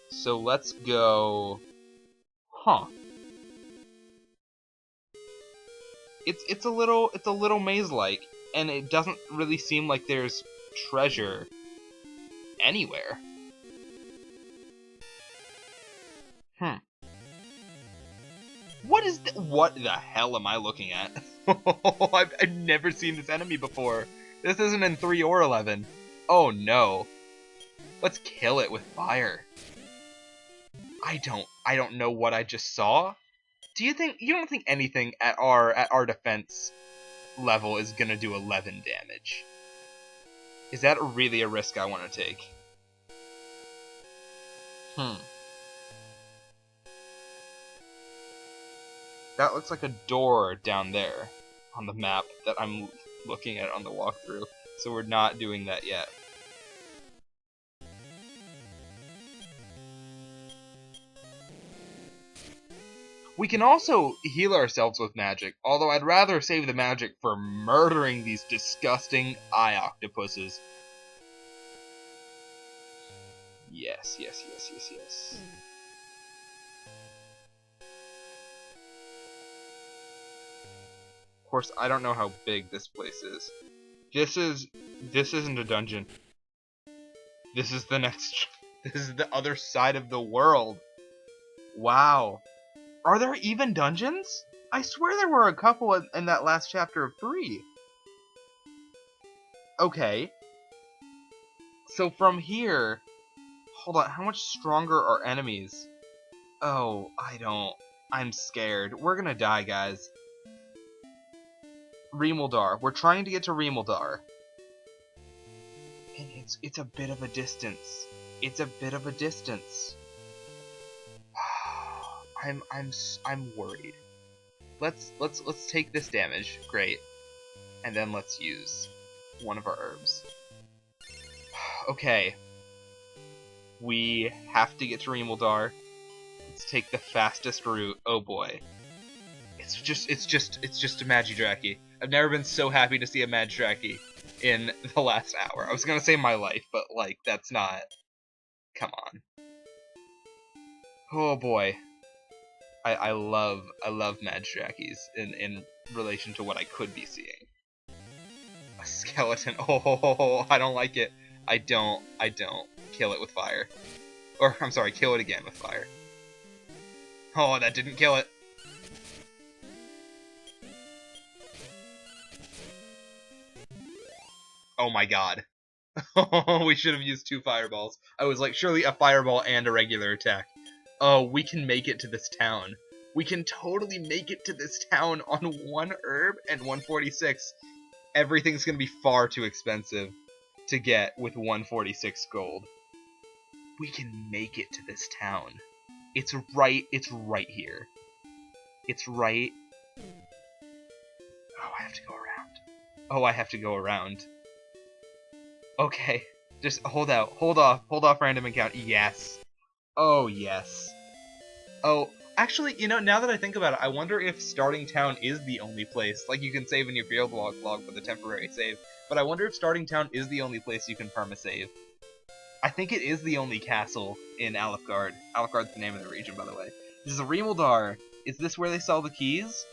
So let's go... Huh. It's a little maze-like, and it doesn't really seem like there's treasure anywhere. What the hell am I looking at? I've never seen this enemy before. This isn't in 3 or 11. Oh no. Let's kill it with fire. I don't know what I just saw. You don't think anything at our defense level is gonna do 11 damage? Is that really a risk I want to take? That looks like a door down there on the map that I'm looking at on the walkthrough. So we're not doing that yet. We can also heal ourselves with magic, although I'd rather save the magic for murdering these disgusting eye octopuses. Yes. Of course, I don't know how big this place is. This isn't a dungeon. This is this is the other side of the world. Wow. Are there even dungeons? I swear there were a couple in that last chapter of 3. Okay. So from here... Hold on, how much stronger are enemies? Oh, I'm scared. We're gonna die, guys. Remoldar. We're trying to get to Remoldar. And it's a bit of a distance. It's a bit of a distance. I'm worried. Let's take this damage. Great. And then let's use one of our herbs. Okay. We have to get to Remoldar. Let's take the fastest route. Oh boy. It's just a Magidraki. I've never been so happy to see a Magidraki in the last hour. I was gonna say my life, but like that's not. Come on. Oh boy. I love Magidrakis in relation to what I could be seeing. A skeleton. Oh, I don't like it. I don't. Kill it with fire. Or, I'm sorry, kill it again with fire. Oh, that didn't kill it. Oh my god. We should have used 2 fireballs. I was like, surely a fireball and a regular attack. Oh, we can make it to this town. We can totally make it to this town on 1 herb and 146. Everything's gonna be far too expensive to get with 146 gold. We can make it to this town. It's right here. It's right. Oh, I have to go around. Oh, I have to go around. Okay, just hold out. Hold off random encounter. Yes. Oh, yes. Oh, actually, you know, now that I think about it, I wonder if starting town is the only place. Like, you can save in your field log for the temporary save, but I wonder if starting town is the only place you can perma-save. I think it is the only castle in Alefgard. Alefgard's the name of the region, by the way. This is Remoldar. Is this where they sell the keys?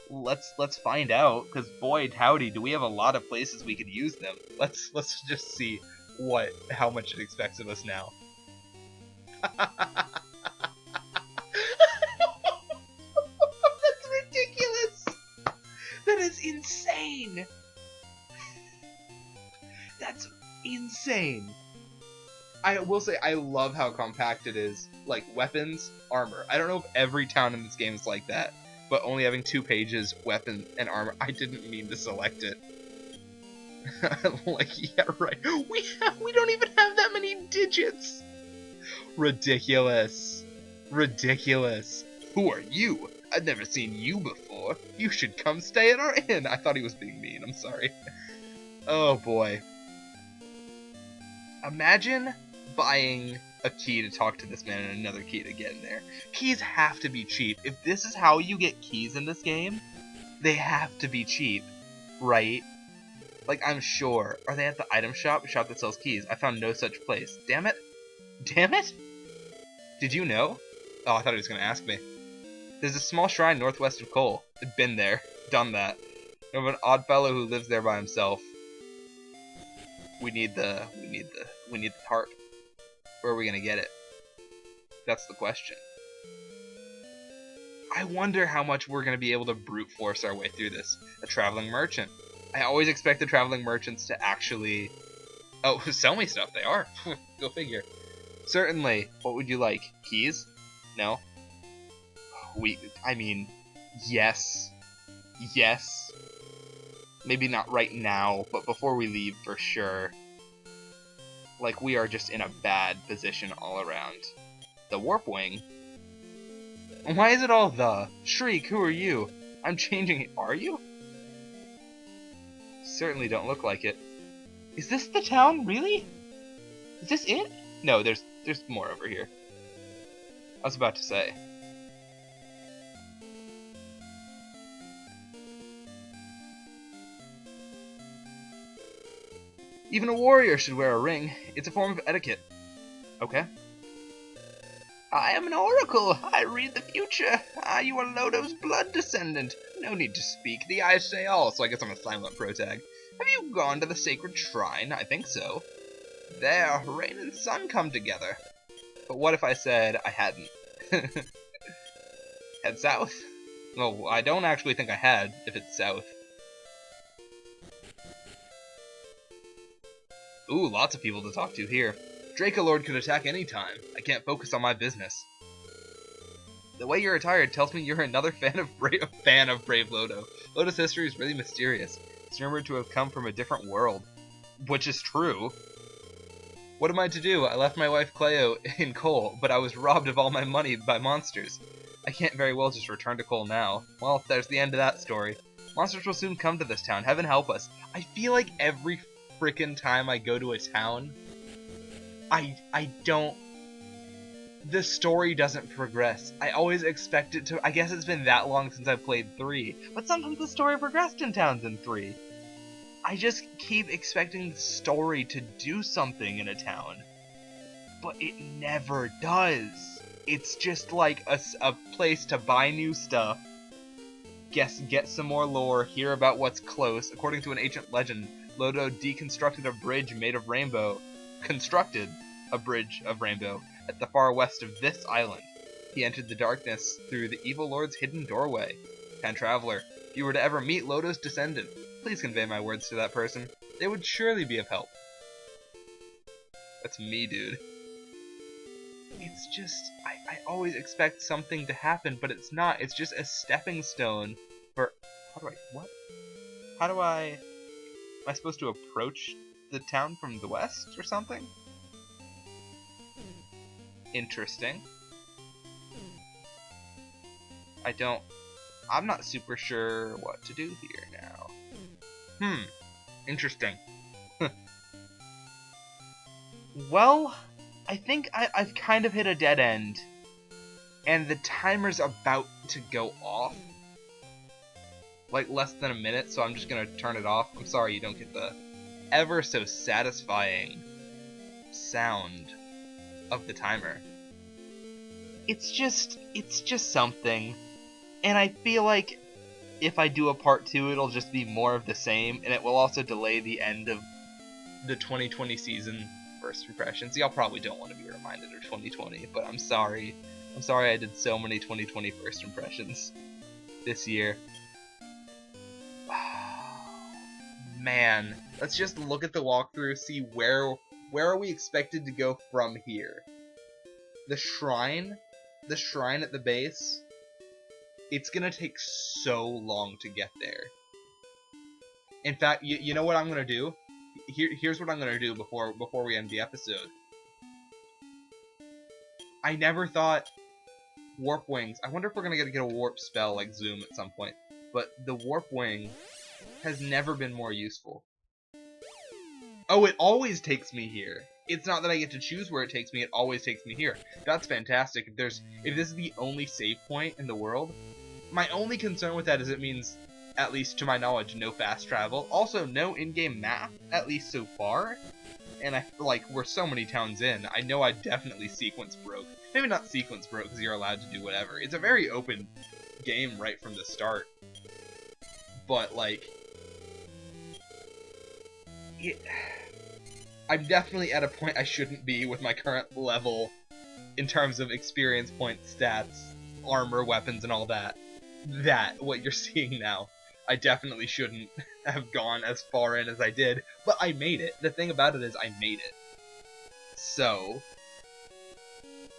Let's find out, because boy howdy, do we have a lot of places we could use them. Let's just see how much it expects of us now. That's ridiculous! That is insane! That's insane! I will say, I love how compact it is. Like, weapons, armor. I don't know if every town in this game is like that, but only having 2 pages, weapon, and armor. I didn't mean to select it. Like, yeah, right. We don't even have that many digits! Ridiculous. Ridiculous. Who are you? I've never seen you before. You should come stay at our inn. I thought he was being mean. I'm sorry. Oh, boy. Imagine buying a key to talk to this man and another key to get in there. Keys have to be cheap. If this is how you get keys in this game, they have to be cheap, right? Like, I'm sure. Are they at the item shop? A shop that sells keys. I found no such place. Damn it. Damn it? Did you know? Oh, I thought he was going to ask me. There's a small shrine northwest of Cole. I've been there. Done that. We have an odd fellow who lives there by himself. We need the harp. Where are we gonna get it? That's the question. I wonder how much we're gonna be able to brute force our way through this. A traveling merchant. I always expect the traveling merchants to actually... Oh, sell me stuff. They are. Go figure. Certainly. What would you like? Keys? No? I mean, yes. Yes. Maybe not right now, but before we leave, for sure. Like, we are just in a bad position all around. The Warp Wing? Why is it all the? Shriek, who are you? I'm changing it. Are you? Certainly don't look like it. Is this the town? Really? Is this it? No, there's more over here. I was about to say. Even a warrior should wear a ring. It's a form of etiquette. Okay. I am an oracle. I read the future. You are Loto's blood descendant. No need to speak. The eyes say all, so I guess I'm a silent protag. Have you gone to the sacred shrine? I think so. There, rain and sun come together. But what if I said I hadn't? Head south? Well, I don't actually think I had, if it's south. Ooh, lots of people to talk to here. Dracolord could attack any time. I can't focus on my business. The way you're attired tells me you're another fan of Brave Loto. Loto's history is really mysterious. It's rumored to have come from a different world. which is true. What am I to do? I left my wife Cleo in Cole, but I was robbed of all my money by monsters. I can't very well just return to Cole now. Well, there's the end of that story. Monsters will soon come to this town. Heaven help us. I feel like every frickin' time I go to a town, I don't... The story doesn't progress. I always expect it to... I guess it's been that long since I've played 3, but sometimes the story progressed in towns in 3. I just keep expecting the story to do something in a town, but it never does. It's just like a place to buy new stuff, get some more lore, hear about what's close. According to an ancient legend, Loto constructed a bridge of rainbow at the far west of this island. He entered the darkness through the evil lord's hidden doorway. And traveler, if you were to ever meet Loto's descendant, please convey my words to that person. They would surely be of help. That's me, dude. It's just, I always expect something to happen, but it's not. It's just a stepping stone for... Am I supposed to approach the town from the west or something? Interesting. I'm not super sure what to do here now. Interesting. Well, I think I've kind of hit a dead end, and the timer's about to go off. Like less than a minute, so I'm just gonna turn it off. I'm sorry you don't get the ever so satisfying sound of the timer. It's just something, and I feel like if I do a part 2, it'll just be more of the same, and it will also delay the end of the 2020 season first impressions. Y'all probably don't want to be reminded of 2020, but I'm sorry. I'm sorry I did so many 2020 first impressions this year. Man, let's just look at the walkthrough, see where are we expected to go from here. The shrine at the base, it's gonna take so long to get there. In fact, you know what I'm gonna do? Here's what I'm gonna do before we end the episode. I never thought warp wings. I wonder if we're gonna get a warp spell like Zoom at some point. But the warp wing has never been more useful. Oh, it always takes me here. It's not that I get to choose where it takes me, it always takes me here. That's fantastic. If this is the only save point in the world, my only concern with that is it means, at least to my knowledge, no fast travel. Also, no in-game map, at least so far. And I feel like we're so many towns in, I know I definitely sequence broke. Maybe not sequence broke, because you're allowed to do whatever. It's a very open game right from the start. But, like... I'm definitely at a point I shouldn't be with my current level in terms of experience point stats, armor, weapons, and all that. What you're seeing now, I definitely shouldn't have gone as far in as I did, but I made it. The thing about it is I made it. So,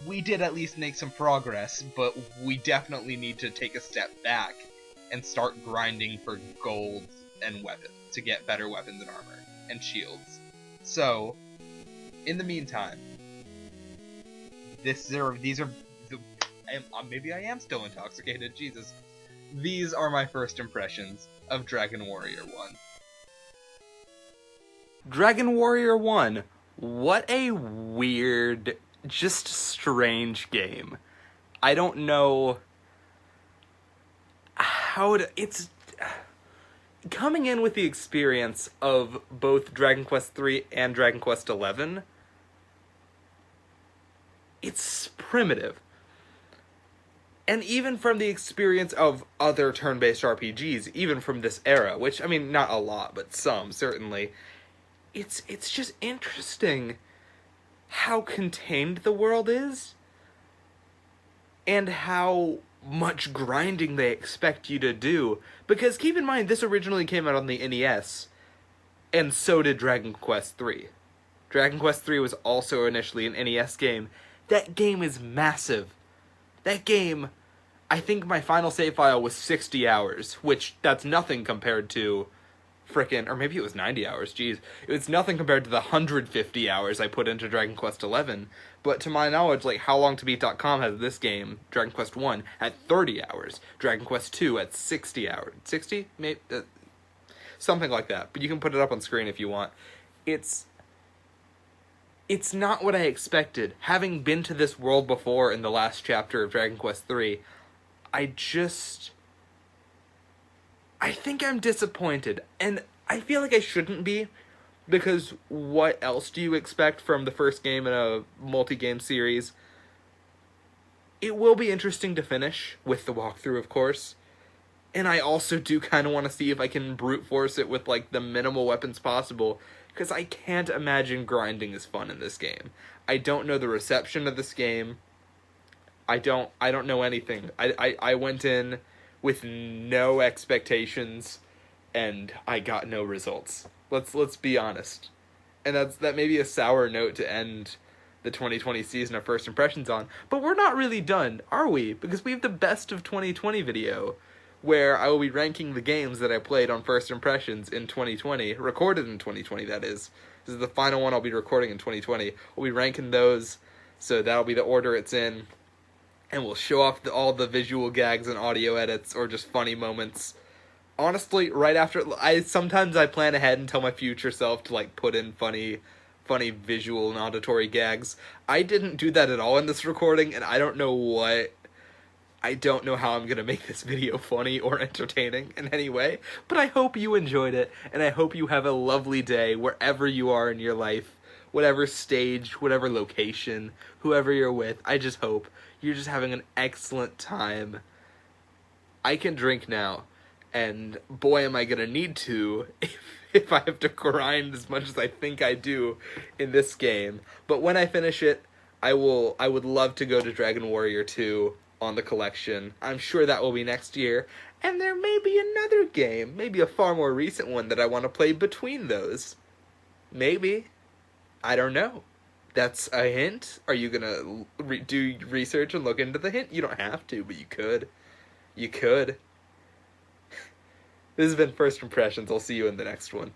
we did at least make some progress, but we definitely need to take a step back and start grinding for gold and weapons to get better weapons and armor and shields. So, in the meantime, maybe I am still intoxicated, Jesus. These are my first impressions of Dragon Warrior 1. Dragon Warrior 1, what a weird, just strange game. I don't know how it's... Coming in with the experience of both Dragon Quest III and Dragon Quest XI, it's primitive. And even from the experience of other turn-based RPGs, even from this era, which, I mean, not a lot, but some, certainly, it's just interesting how contained the world is, and how much grinding they expect you to do. Because keep in mind, this originally came out on the NES, and so did Dragon Quest III. Dragon Quest III was also initially an NES game. That game is massive. That game, I think my final save file was 60 hours, which that's nothing compared to frickin', or maybe it was 90 hours, jeez. It's nothing compared to the 150 hours I put into Dragon Quest XI. But to my knowledge, like, HowLongToBeat.com has this game, Dragon Quest 1, at 30 hours. Dragon Quest 2 at 60 hours. 60? Maybe, something like that. But you can put it up on screen if you want. It's not what I expected. Having been to this world before in the last chapter of Dragon Quest 3, I think I'm disappointed. And I feel like I shouldn't be, because what else do you expect from the first game in a multi-game series? It will be interesting to finish, with the walkthrough, of course. And I also do kind of want to see if I can brute force it with, like, the minimal weapons possible, because I can't imagine grinding is fun in this game. I don't know the reception of this game. I don't know anything. I went in with no expectations, and I got no results. Let's be honest. And that may be a sour note to end the 2020 season of First Impressions on, but we're not really done, are we? Because we have the best of 2020 video, where I will be ranking the games that I played on First Impressions in 2020, recorded in 2020, that is. This is the final one I'll be recording in 2020. We'll be ranking those, so that'll be the order it's in, and we'll show off all the visual gags and audio edits, or just funny moments. Honestly, right after, sometimes I plan ahead and tell my future self to, like, put in funny visual and auditory gags. I didn't do that at all in this recording, and I don't know how I'm gonna make this video funny or entertaining in any way, but I hope you enjoyed it, and I hope you have a lovely day wherever you are in your life, whatever stage, whatever location, whoever you're with. I just hope you're just having an excellent time. I can drink now, and boy am I gonna need to if I have to grind as much as I think I do in this game. But when I finish it, I would love to go to Dragon Warrior 2 on the collection. I'm sure that will be next year, and there may be another game, maybe a far more recent one, that I want to play between those. Maybe. I don't know. That's a hint? Are you gonna do research and look into the hint? You don't have to, but you could. You could. This has been First Impressions. I'll see you in the next one.